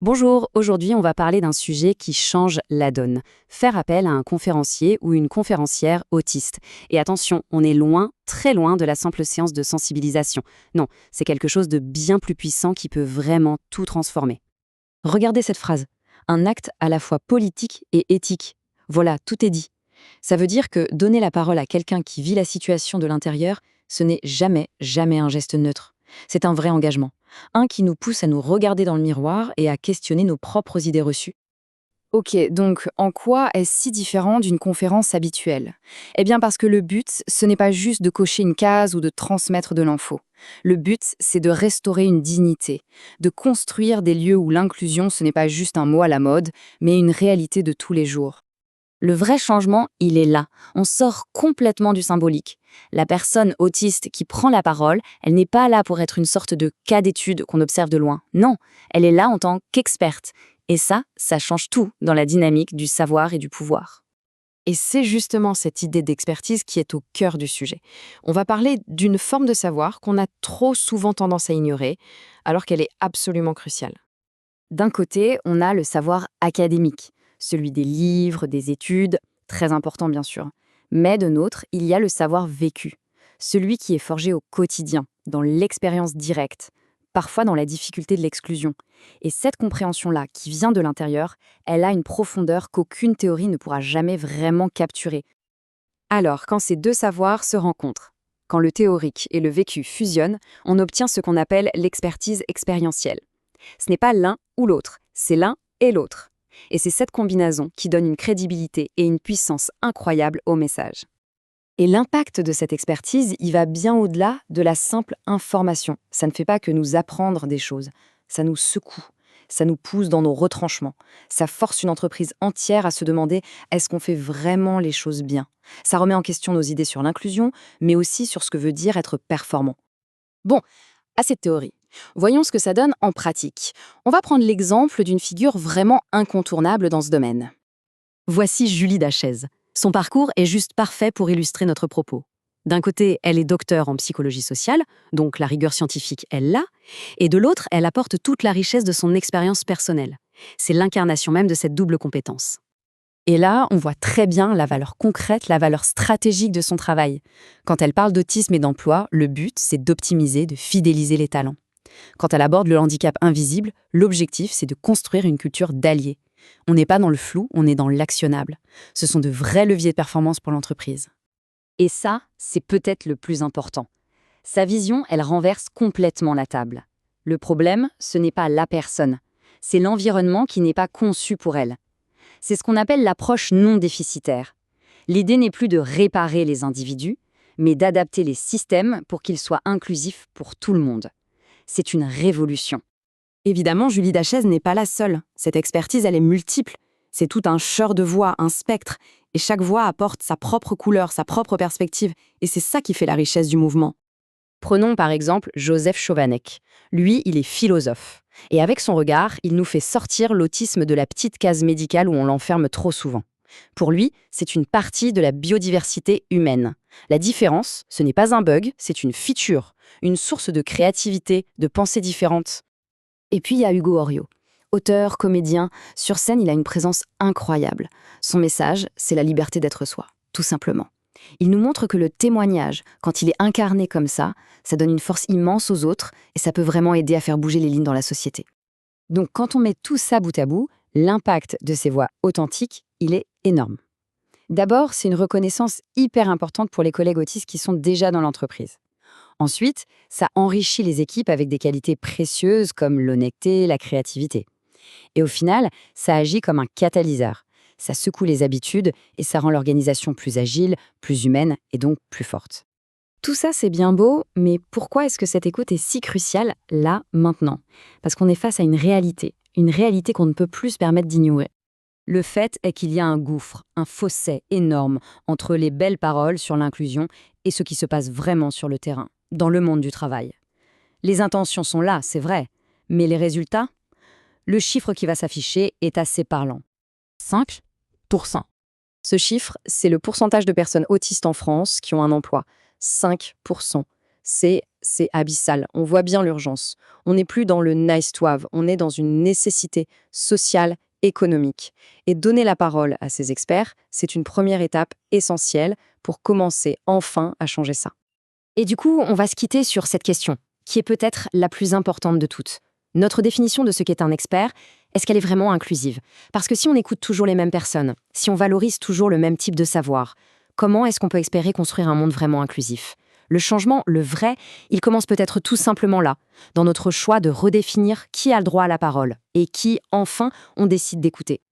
Bonjour, aujourd'hui on va parler d'un sujet qui change la donne. Faire appel à un conférencier ou une conférencière autiste. Et attention, on est loin, très loin de la simple séance de sensibilisation. Non, c'est quelque chose de bien plus puissant qui peut vraiment tout transformer. Regardez cette phrase. Un acte à la fois politique et éthique. Voilà, tout est dit. Ça veut dire que donner la parole à quelqu'un qui vit la situation de l'intérieur, ce n'est jamais, jamais un geste neutre. C'est un vrai engagement. Un qui nous pousse à nous regarder dans le miroir et à questionner nos propres idées reçues. Ok, donc en quoi est-ce si différent d'une conférence habituelle? Eh bien parce que le but, ce n'est pas juste de cocher une case ou de transmettre de l'info. Le but, c'est de restaurer une dignité, de construire des lieux où l'inclusion, ce n'est pas juste un mot à la mode, mais une réalité de tous les jours. Le vrai changement, il est là. On sort complètement du symbolique. La personne autiste qui prend la parole, elle n'est pas là pour être une sorte de cas d'étude qu'on observe de loin. Non, elle est là en tant qu'experte. Et ça change tout dans la dynamique du savoir et du pouvoir. Et c'est justement cette idée d'expertise qui est au cœur du sujet. On va parler d'une forme de savoir qu'on a trop souvent tendance à ignorer, alors qu'elle est absolument cruciale. D'un côté, on a le savoir académique, celui des livres, des études, très important bien sûr. Mais de l'autre, il y a le savoir vécu, celui qui est forgé au quotidien, dans l'expérience directe, parfois dans la difficulté de l'exclusion. Et cette compréhension-là, qui vient de l'intérieur, elle a une profondeur qu'aucune théorie ne pourra jamais vraiment capturer. Alors, quand ces deux savoirs se rencontrent, quand le théorique et le vécu fusionnent, on obtient ce qu'on appelle l'expertise expérientielle. Ce n'est pas l'un ou l'autre, c'est l'un et l'autre. Et c'est cette combinaison qui donne une crédibilité et une puissance incroyable au message. Et l'impact de cette expertise, il va bien au-delà de la simple information. Ça ne fait pas que nous apprendre des choses, ça nous secoue, ça nous pousse dans nos retranchements, ça force une entreprise entière à se demander est-ce qu'on fait vraiment les choses bien. Ça remet en question nos idées sur l'inclusion, mais aussi sur ce que veut dire être performant. Bon, à cette théorie. Voyons ce que ça donne en pratique. On va prendre l'exemple d'une figure vraiment incontournable dans ce domaine. Voici Julie Dachèze. Son parcours est juste parfait pour illustrer notre propos. D'un côté, elle est docteure en psychologie sociale, donc la rigueur scientifique, elle l'a, et de l'autre, elle apporte toute la richesse de son expérience personnelle. C'est l'incarnation même de cette double compétence. Et là, on voit très bien la valeur concrète, la valeur stratégique de son travail. Quand elle parle d'autisme et d'emploi, le but, c'est d'optimiser, de fidéliser les talents. Quand elle aborde le handicap invisible, l'objectif, c'est de construire une culture d'alliés. On n'est pas dans le flou, on est dans l'actionnable. Ce sont de vrais leviers de performance pour l'entreprise. Et ça, c'est peut-être le plus important. Sa vision, elle renverse complètement la table. Le problème, ce n'est pas la personne. C'est l'environnement qui n'est pas conçu pour elle. C'est ce qu'on appelle l'approche non déficitaire. L'idée n'est plus de réparer les individus, mais d'adapter les systèmes pour qu'ils soient inclusifs pour tout le monde. C'est une révolution. Évidemment, Julie Dachèze n'est pas la seule. Cette expertise, elle est multiple. C'est tout un chœur de voix, un spectre. Et chaque voix apporte sa propre couleur, sa propre perspective. Et c'est ça qui fait la richesse du mouvement. Prenons par exemple Joseph Chovanec. Lui, il est philosophe. Et avec son regard, il nous fait sortir l'autisme de la petite case médicale où on l'enferme trop souvent. Pour lui, c'est une partie de la biodiversité humaine. La différence, ce n'est pas un bug, c'est une feature, une source de créativité, de pensée différente. Et puis il y a Hugo Orio. Auteur, comédien, sur scène, il a une présence incroyable. Son message, c'est la liberté d'être soi, tout simplement. Il nous montre que le témoignage, quand il est incarné comme ça donne une force immense aux autres et ça peut vraiment aider à faire bouger les lignes dans la société. Donc quand on met tout ça bout à bout, l'impact de ces voix authentiques, il est énorme. D'abord, c'est une reconnaissance hyper importante pour les collègues autistes qui sont déjà dans l'entreprise. Ensuite, ça enrichit les équipes avec des qualités précieuses comme l'honnêteté, la créativité. Et au final, ça agit comme un catalyseur. Ça secoue les habitudes et ça rend l'organisation plus agile, plus humaine et donc plus forte. Tout ça, c'est bien beau, mais pourquoi est-ce que cette écoute est si cruciale là, maintenant? Parce qu'on est face à une réalité qu'on ne peut plus se permettre d'ignorer. Le fait est qu'il y a un gouffre, un fossé énorme entre les belles paroles sur l'inclusion et ce qui se passe vraiment sur le terrain, dans le monde du travail. Les intentions sont là, c'est vrai, mais les résultats? Le chiffre qui va s'afficher est assez parlant. 5%. Ce chiffre, c'est le pourcentage de personnes autistes en France qui ont un emploi. 5%. C'est c'est abyssal. On voit bien l'urgence. On n'est plus dans le nice to have, on est dans une nécessité sociale, économique. Et donner la parole à ces experts, c'est une première étape essentielle pour commencer enfin à changer ça. Et du coup, on va se quitter sur cette question, qui est peut-être la plus importante de toutes. Notre définition de ce qu'est un expert, est-ce qu'elle est vraiment inclusive? Parce que si on écoute toujours les mêmes personnes, si on valorise toujours le même type de savoir, comment est-ce qu'on peut espérer construire un monde vraiment inclusif? Le changement, le vrai, il commence peut-être tout simplement là, dans notre choix de redéfinir qui a le droit à la parole et qui, enfin, on décide d'écouter.